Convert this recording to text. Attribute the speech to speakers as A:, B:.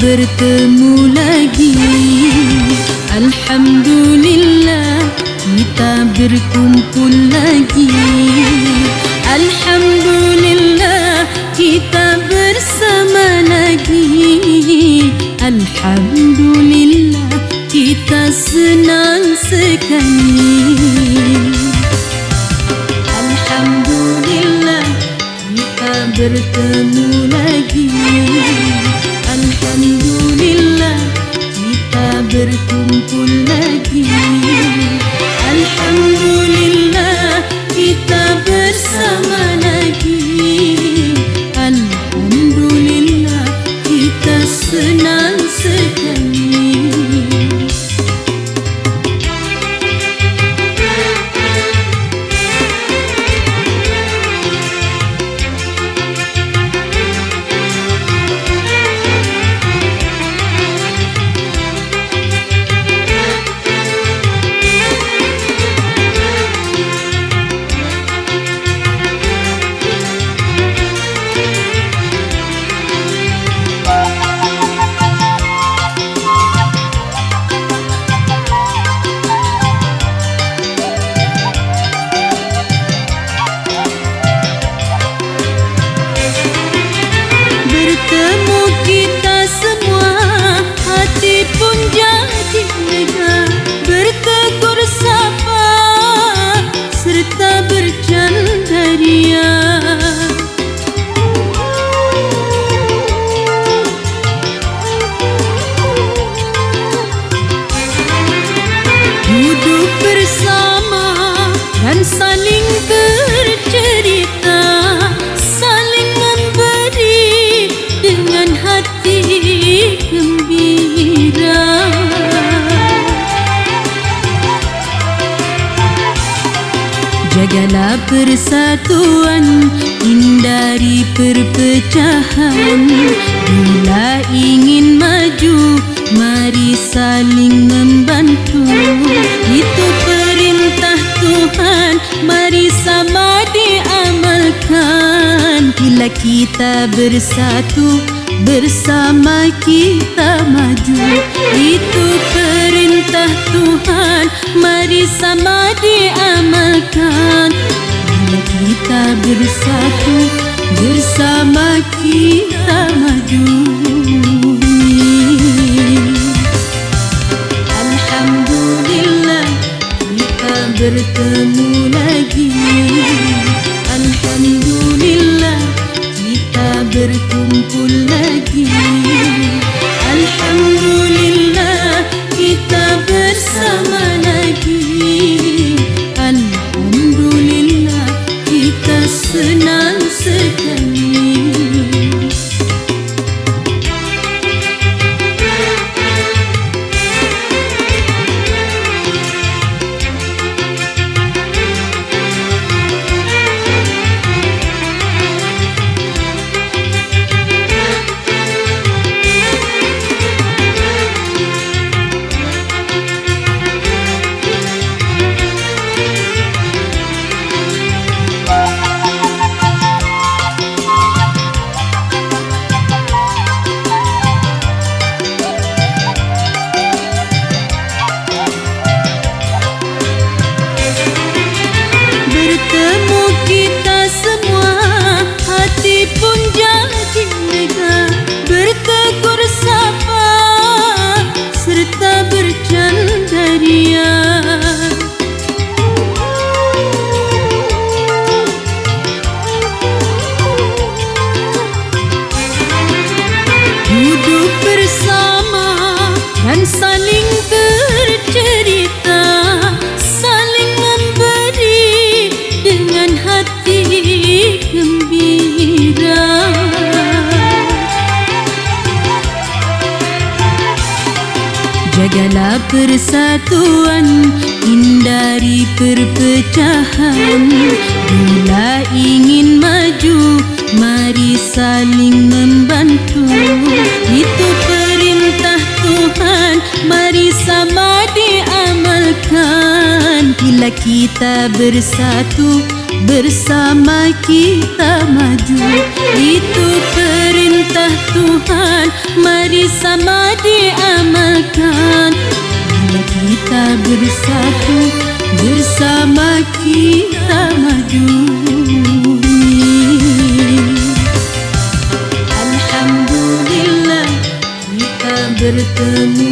A: bertemu lagi. Alhamdulillah kita berkumpul lagi. Alhamdulillah kita bersama lagi. Alhamdulillah kita senang sekali. Alhamdulillah kita bertemu lagi. Alhamdulillah kita berkumpul lagi. Alhamdulillah kita bersama lagi. Alhamdulillah kita senang sekali. Bertemu kita semua, hati pun jadi lega. Bertegur sapa serta bercanda ria. Duduk bersama dan saling bercerita, saling memberi dengan hati gembira. Jagalah persatuan, hindari perpecahan. Bila ingin maju, mari saling membantu. Itu perintah Tuhan, mari sama diamalkan. Bila kita bersatu, bersama kita maju. Itu perintah Tuhan, mari sama diamalkan. Bila kita bersatu, bersama kita maju. Alhamdulillah kita bertemu lagi. Alhamdulillah kita berkumpul lagi. Alhamdulillah kita bersama lagi. Alhamdulillah kita senang sekali. Bertemu kita semua, hati pun jadi lega. Bertegur sapa serta bercanda ria. Duduk bersama dan saling bercerita, saling memberi dengan hati gembira. Jagalah persatuan, hindari perpecahan. Bila ingin maju, mari saling membantu. Itu perintah Tuhan, mari sama diamalkan. Bila kita bersatu, bersama kita maju. Itu perintah Tuhan, mari sama diamalkan. Bila kita bersatu, bersama kita maju. Alhamdulillah kita bertemu